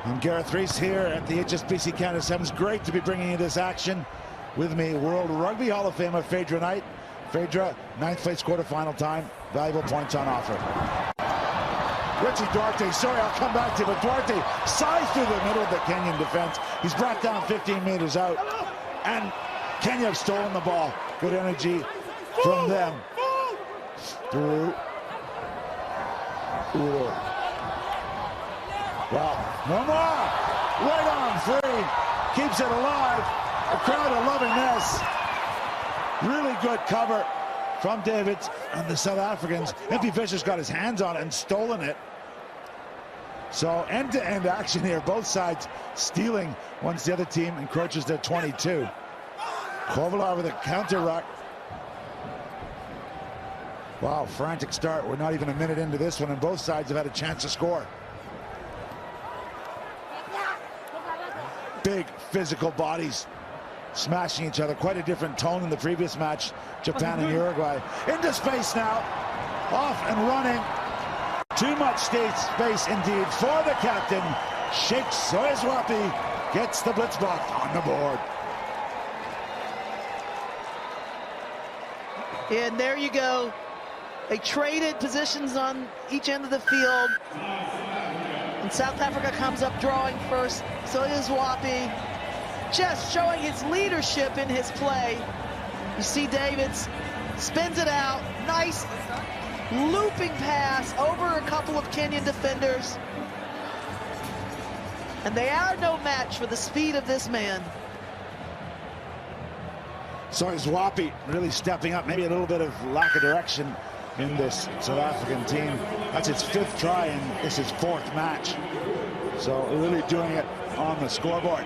I'm Gareth Rees here at the HSBC Canada Sevens. Great to be bringing you this action. With me, World Rugby Hall of Famer Phaedra Knight. Phaedra, 9th place quarterfinal time. Valuable points on offer. Richie Duarte, sorry, I'll come back to you, but Duarte sized through the middle of the Kenyan defense. He's brought down 15 meters out, and Kenya have stolen the ball. Good energy from them. Through. Ooh. Well, no more. Right on, free. Keeps it alive. The crowd are loving this. Really good cover from Davids and the South Africans. Impey Fisher's got his hands on it and stolen it. So end-to-end action here. Both sides stealing once the other team encroaches their 22. Kovalar with a counter ruck. Wow, frantic start. We're not even a minute into this one, and both sides have had a chance to score. Big physical bodies smashing each other. Quite a different tone than the previous match, Japan and Uruguay. Into space now. Off and running. Too much space indeed for the captain. Sheikh Soyezwapi gets the blitz block on the board. And there you go. They traded positions on each end of the field. And South Africa comes up drawing first. Soyezwapi just showing his leadership in his play. You see Davids spins it out. Nice looping pass over a couple of Kenyan defenders. And they are no match for the speed of this man. Soyezwapi really stepping up. Maybe a little bit of lack of direction in this South African team. That's his 5th try, and this is 4th match. So really doing it on the scoreboard.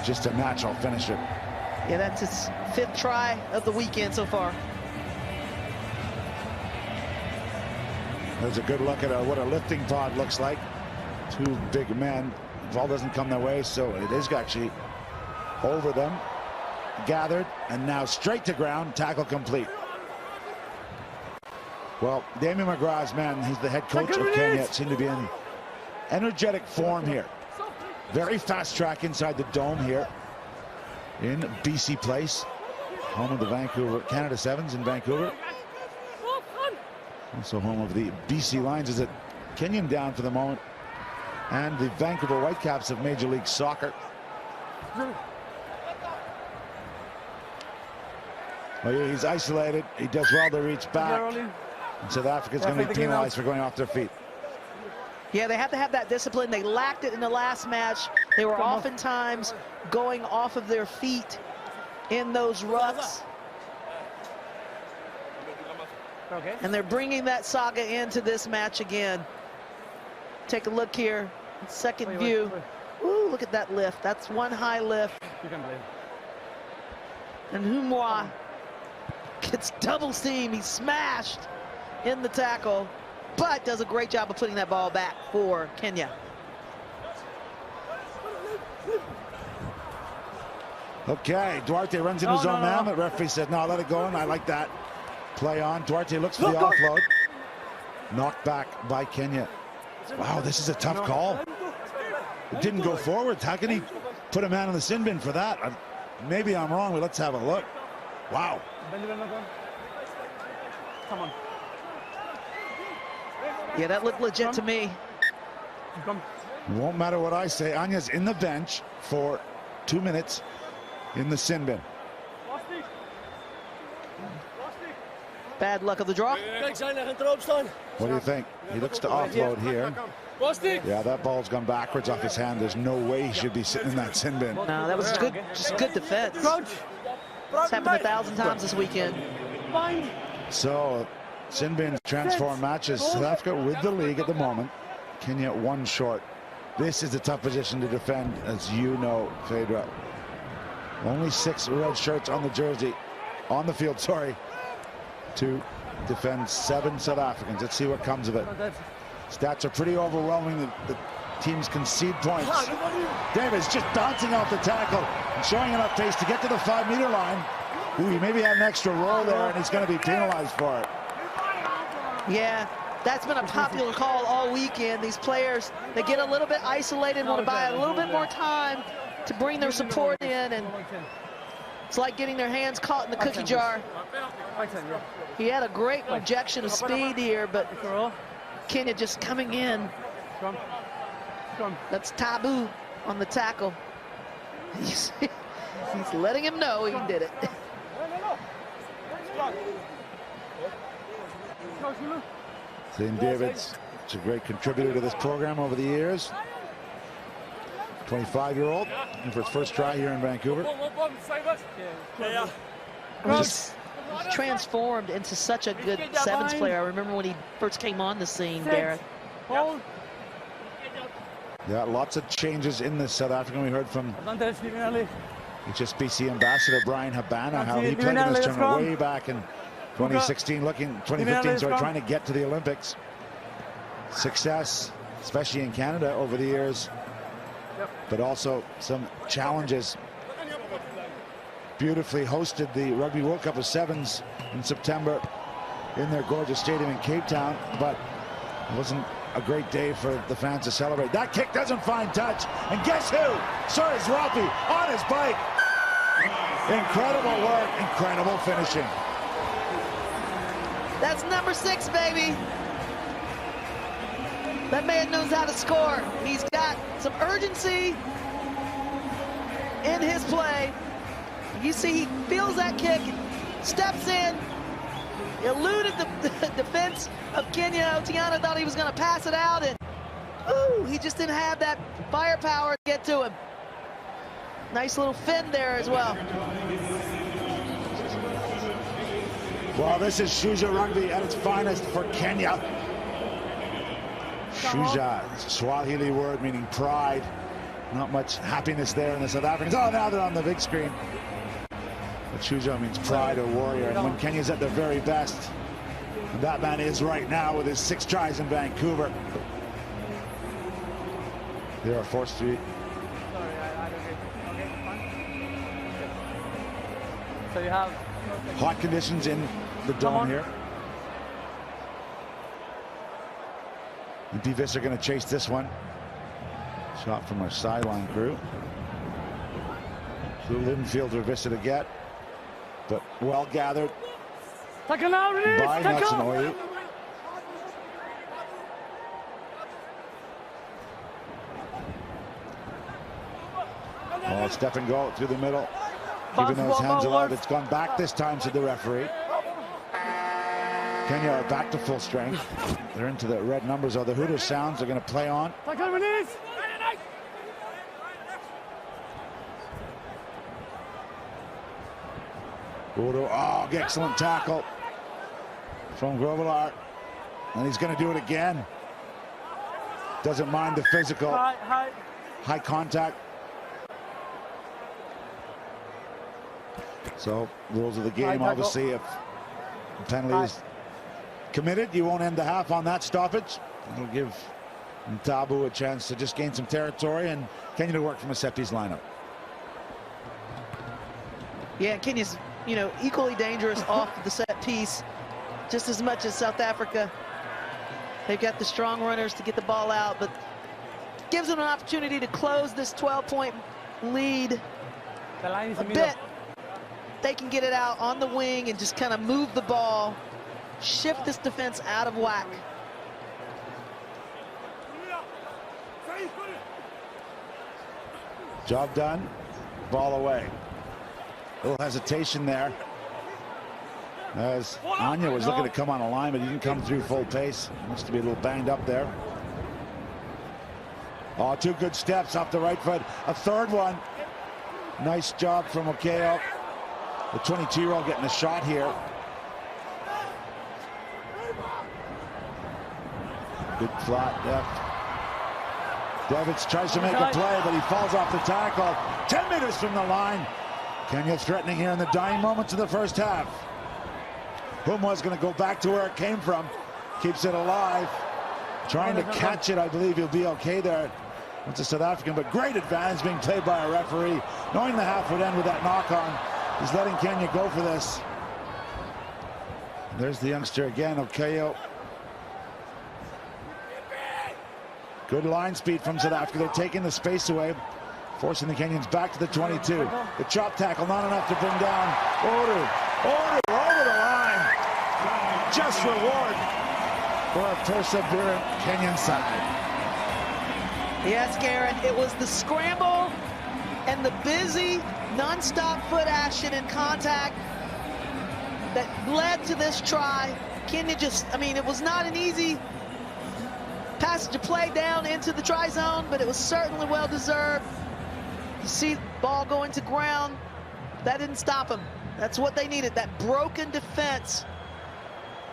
Just a natural finisher. Yeah, that's his 5th try of the weekend so far. There's a good look at what a lifting pod looks like. Two big men. The ball doesn't come their way, so it is actually over them. Gathered, and now straight to ground. Tackle complete. Well, Damien McGrath's man, he's the head coach of Kenya, seem to be in energetic form here. Very fast track inside the dome here in BC Place, home of the Vancouver Canada Sevens in Vancouver. Also home of the BC Lions. Is it Kenyan down for the moment, and the Vancouver Whitecaps of Major League Soccer. Well, he's isolated. He does well to reach back. And South Africa's going to be penalized for going off their feet. Yeah, they have to have that discipline. They lacked it in the last match. They were oftentimes going off of their feet in those rucks. Okay. And they're bringing that saga into this match again. Take a look here. Second view. Ooh, look at that lift. That's one high lift. You can play. And Humwa gets double steam. He's smashed in the tackle, but does a great job of putting that ball back for Kenya. Okay, Duarte runs into his own man. The referee said, no, let it go, and I like that. Play on. Duarte looks for the offload. Knocked back by Kenya. Wow, this is a tough call. It didn't go forward. How can he put a man in the sin bin for that? Maybe I'm wrong, but let's have a look. Wow. Come on. Yeah, that looked legit to me. Won't matter what I say. Anya's in the bench for 2 minutes in the sin bin. Bad luck of the draw. What do you think? He looks to offload here. Yeah, that ball's gone backwards off his hand. There's no way he should be sitting in that sin bin. No, that was good, just good defense. It's happened 1,000 times this weekend. So, sin bins transform matches. South Africa with the league at the moment. Kenya 1 short. This is a tough position to defend, as you know, Phaedra. Only 6 red shirts on the jersey, on the field, sorry, to defend 7 South Africans. Let's see what comes of it. Stats are pretty overwhelming. The teams concede points. Davis just bouncing off the tackle and showing enough pace to get to the 5-meter line. Ooh, he maybe had an extra roll there, and he's going to be penalized for it. Yeah, that's been a popular call all weekend. These players, they get a little bit isolated, want to buy a little bit more time to bring their support in, and it's like getting their hands caught in the cookie jar. He had a great injection of speed here, but Kenya just coming in. That's Taboo on the tackle. He's letting him know he did it. St. David's is a great contributor to this program over the years. 25-year-old, and for his first try here in Vancouver. He's transformed into such a good sevens player. I remember when he first came on the scene, Barrett. Yeah, lots of changes in this South African. We heard from HSBC ambassador Brian Habana, how he played in this tournament way back in 2016, 2015, sorry, trying to get to the Olympics. Success, especially in Canada over the years, but also some challenges. Beautifully hosted the Rugby World Cup of Sevens in September in their gorgeous stadium in Cape Town, but it wasn't a great day for the fans to celebrate. That kick doesn't find touch, and guess who? Soris Rapi on his bike. Incredible work, incredible finishing. That's number 6, baby. That man knows how to score. He's got some urgency in his play. You see, he feels that kick, steps in, eluded the defense of Kenya. Otiana thought he was going to pass it out, and ooh, he just didn't have that firepower to get to him. Nice little fin there as well. Well, this is Shuja rugby at its finest for Kenya. Shuja, Swahili word meaning pride. Not much happiness there in the South Africans. Oh, now they're on the big screen. But Shuja means pride or warrior. And when Kenya's at their very best, and that man is right now with his 6 tries in Vancouver, they are forced to be. So you have Hot conditions in the dome here. And Divis are going to chase this one. Shot from our sideline crew. So didn't feel Vissa to get, but well gathered by Nelson Oyu. Oh, step and go through the middle. Keeping those hands allowed. It's gone back this time, said the referee. Kenya are back to full strength. They're into the red numbers. Are the Hooter sounds are going to play on. Oh, excellent tackle from Grovelar. And he's going to do it again. Doesn't mind the physical. High contact. So, rules of the game, obviously, if the penalty is committed, you won't end the half on that stoppage. It'll give Ntabu a chance to just gain some territory and Kenya to work from a set piece lineup. Yeah, Kenya's, you know, equally dangerous off the set piece, just as much as South Africa. They've got the strong runners to get the ball out, but gives them an opportunity to close this 12-point lead a bit. They can get it out on the wing and just kind of move the ball, shift this defense out of whack. Job done, ball away. A little hesitation there as Anya was looking to come on a line, but he didn't come through full pace. Must be a little banged up there. Oh, 2 good steps off the right foot. A third one. Nice job from Okeo. The 22-year-old getting a shot here. Good flat left. Davids tries to make a play, but he falls off the tackle. 10 meters from the line. Kenya threatening here in the dying moments of the first half. Humwa's going to go back to where it came from. Keeps it alive. Trying to catch it. I believe he'll be okay there. It's a South African, but great advantage being played by a referee. Knowing the half would end with that knock-on. He's letting Kenya go for this. There's the youngster again, Okeo. Good line speed from South Africa. They're taking the space away, forcing the Kenyans back to the 22. The chop tackle, not enough to bring down Oru. Oru over the line. Just reward for a perseverant Kenyan side. Yes, Garrett, it was the scramble and the busy, non-stop foot action and contact that led to this try. Kenya just, I mean, it was not an easy passage of play down into the try zone, but it was certainly well-deserved. You see the ball going to ground. That didn't stop them. That's what they needed. That broken defense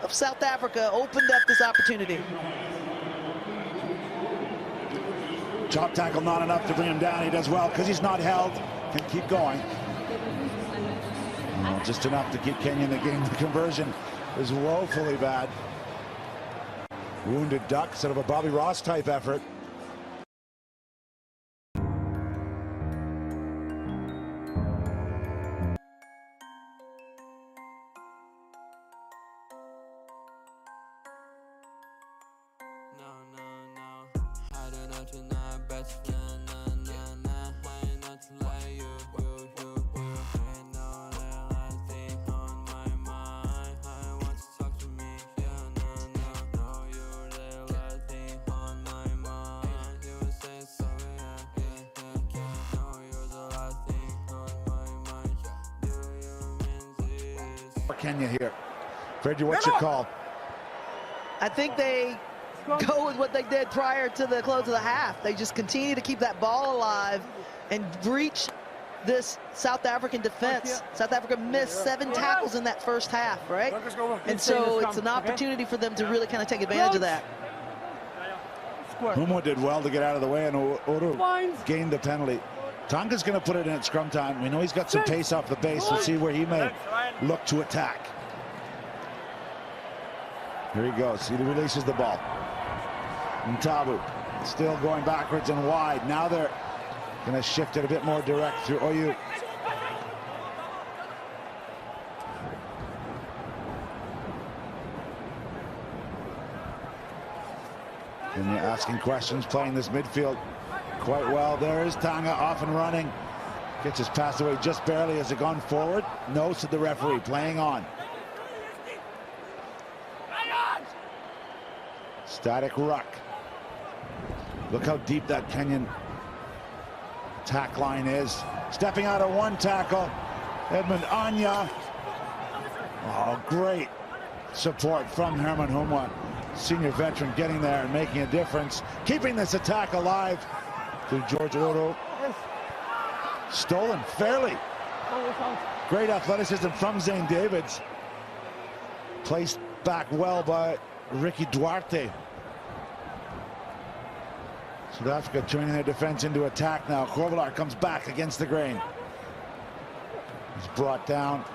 of South Africa opened up this opportunity. Chop tackle not enough to bring him down. He does well because he's not held. Can keep going. Well, just enough to keep Kenya in the game. The conversion is woefully bad. Wounded duck, sort of a Bobby Ross type effort. Kenya here. Fred, what's your call? I think they go with what they did prior to the close of the half. They just continue to keep that ball alive and breach this South African defense. South Africa missed 7 tackles in that first half, right? And so it's an opportunity for them to really kind of take advantage of that. Humo did well to get out of the way, and Oru gained the penalty. Tonga's going to put it in at scrum time. We know he's got some pace off the base. We'll see where he may look to attack. Here he goes. He releases the ball. Ntabu still going backwards and wide. Now they're going to shift it a bit more direct through Oyu. And you're asking questions, playing this midfield quite well. There is Tonga off and running. Gets his pass away just barely. Has it gone forward? No, said the referee. Playing on. Static ruck. Look how deep that Kenyan tack line is. Stepping out of one tackle, Edmund Anya. Oh, great support from Herman Humwa. Senior veteran getting there and making a difference. Keeping this attack alive to George Oru. Stolen fairly. Great athleticism from Zane Davids. Placed back well by Ricky Duarte. South Africa turning their defense into attack now. Korvelar comes back against the grain. He's brought down.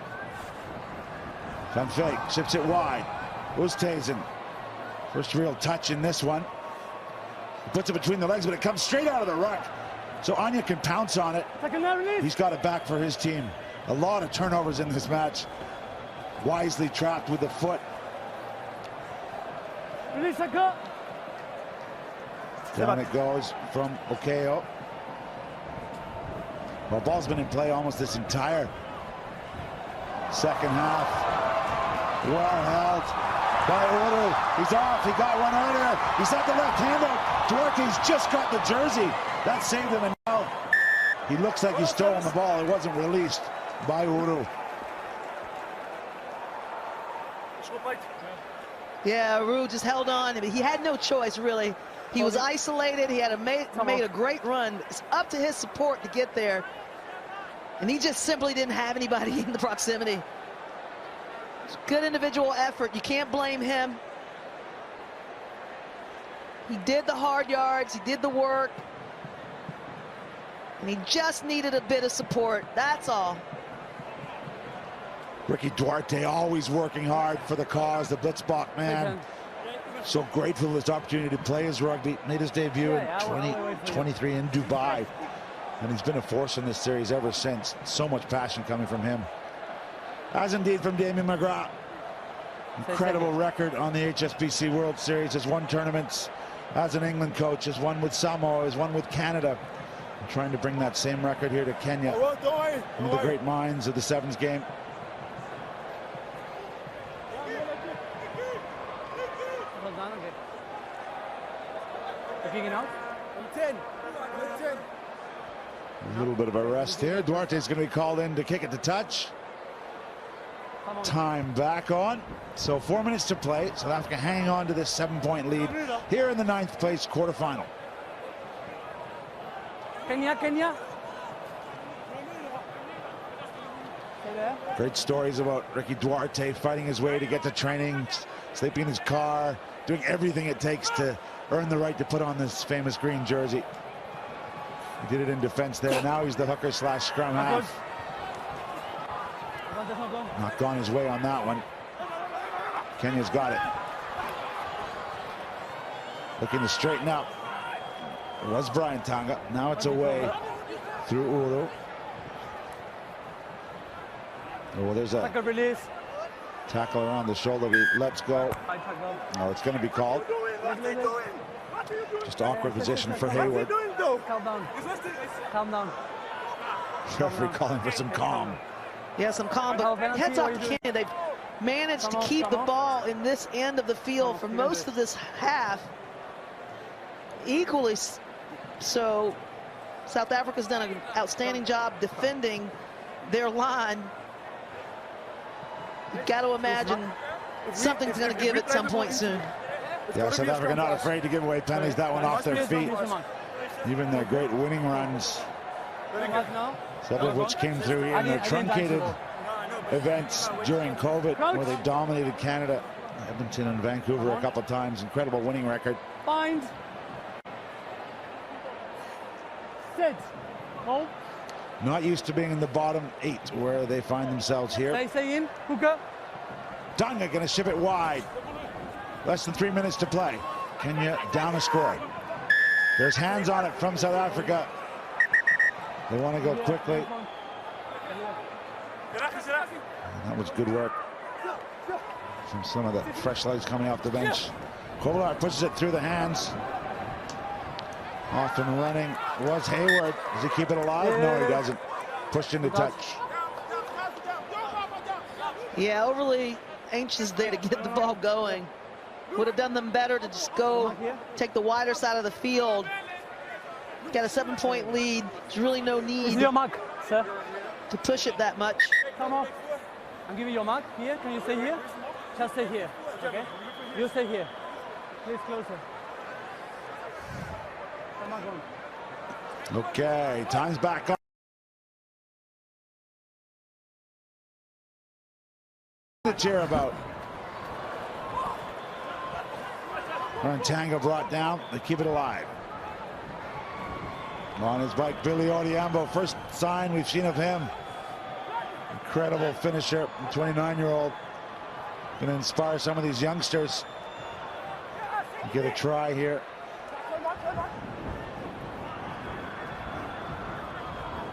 Van Fake chips it wide. Oosthuizen. First real touch in this one. He puts it between the legs, but it comes straight out of the ruck. So Anya can pounce on it. He's got it back for his team. A lot of turnovers in this match. Wisely trapped with the foot. Down it goes from Okeo. Well, ball's been in play almost this entire second half. Well held by Oru. He's off. He got one earlier. He's at the left hand out. Duarte's just got the jersey. That saved him, and now he looks like he's stolen the ball. It wasn't released by Oru. Yeah, Oru just held on. I mean, he had no choice, really. He was isolated. He had made a great run. It's up to his support to get there. And he just simply didn't have anybody in the proximity. Good individual effort. You can't blame him. He did the hard yards. He did the work. And he just needed a bit of support. That's all. Ricky Duarte always working hard for the cause, the Blitzbach man. So grateful for this opportunity to play his rugby. Made his debut in 2023 in Dubai. And he's been a force in this series ever since. So much passion coming from him. As indeed from Damien McGrath. Incredible record on the HSBC World Series. Has won tournaments as an England coach, has won with Samoa, has won with Canada. I'm trying to bring that same record here to Kenya. One of the great minds of the sevens game. A little bit of a rest here. Duarte's going to be called in to kick it to touch. Time back on. So 4 minutes to play. South Africa hanging on to this 7-point lead here in the 9th place quarterfinal. Kenya. Great stories about Ricky Duarte fighting his way to get to training, sleeping in his car, doing everything it takes to earn the right to put on this famous green jersey. He did it in defense there. Now he's the hooker / scrum half. Not gone his way on that one. Kenya's got it. Looking to straighten up. It was Brian Tanga. Now it's away through Uru. Oh, there's a release. tackle around the shoulder. He lets go. Oh, it's going to be called. Just awkward position for Hayward. Calm down. Referee calling for some calm. Yeah, some calm, but heads off to Kenya. They've managed to keep the ball in this end of the field for most of this half. Equally so, South Africa's done an outstanding job defending their line. You've got to imagine something's going to give at some point soon. Yeah, South Africa not afraid to give away penalties. That one off their feet. Even their great winning runs, several of which came through here in their truncated events during COVID, where they dominated Canada, Edmonton and Vancouver a couple of times. Incredible winning record. Bind. Sit. Hold. Not used to being in the bottom 8 where they find themselves here. Stay in. Hooker. Dunga going to ship it wide. Less than 3 minutes to play. Kenya down a score. There's hands on it from South Africa. They want to go quickly. And that was good work from some of the fresh legs coming off the bench. Kovalar pushes it through the hands. Off and running was Hayward. Does he keep it alive? No, he doesn't. Pushed into touch. Yeah, overly anxious there to get the ball going. Would have done them better to just go take the wider side of the field. Got a 7-point lead. There's really no need your mark, sir. to push it that much. Come on. I'm giving you your mark here. Can you stay here? Just stay here. Okay? You stay here. Please closer. Come on, go. Okay, time's back on. To cheer about. Tanga brought down. They keep it alive. On his bike, Billy Odhiambo. First sign we've seen of him. Incredible finisher, 29-year-old. Going to inspire some of these youngsters to get a try here.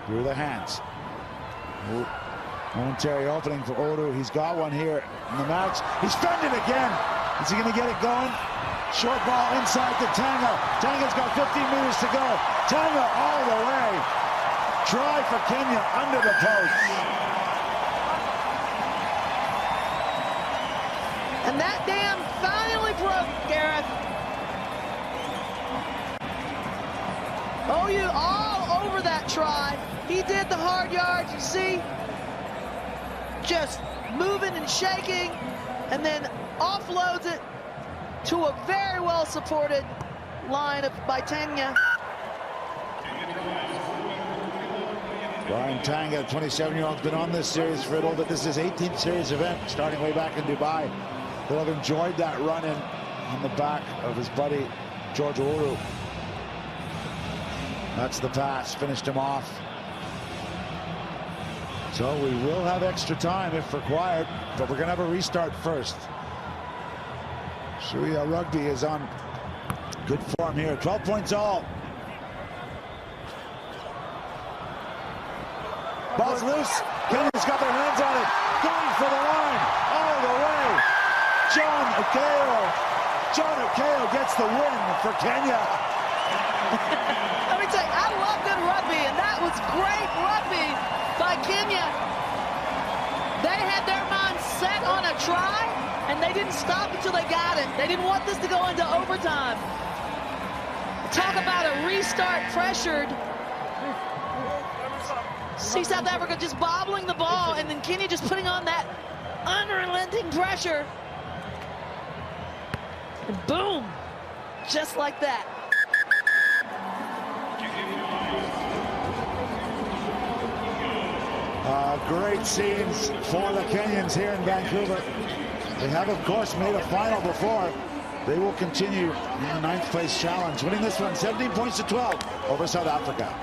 Through the hands. Ooh. Momentary opening for Odu. He's got one here in the match. He's fending again. Is he going to get it going? Short ball inside to Tanga. Tanga's got 15 meters to go. Tanga all the way. Try for Kenya under the post. And that dam finally broke, Gareth. Oh, you all over that try. He did the hard yards, you see? Just moving and shaking, and then offloads it to a very well supported line by Tanga. Brian Tanga, 27-year-old, been on this series for a little bit. This is his 18th series event, starting way back in Dubai. He'll have enjoyed that run-in on the back of his buddy George Uru. That's the pass, finished him off. So we will have extra time if required, but we're going to have a restart first. Shuia Rugby is on good form here. 12 points all. Ball's loose. Kenya's got their hands on it. going for the line all the way. John Akeo gets the win for Kenya. Let me tell you, I love good rugby, and that was great rugby by Kenya. They had their mind set on a try, and they didn't stop until they got it. They didn't want this to go into overtime. Talk about a restart pressured. See South Africa just bobbling the ball, and then Kenya just putting on that unrelenting pressure. And boom, just like that. Great scenes for the Kenyans here in Vancouver. They have, of course, made a final before. They will continue in the 9th place challenge, winning this one 17 points to 12 over South Africa.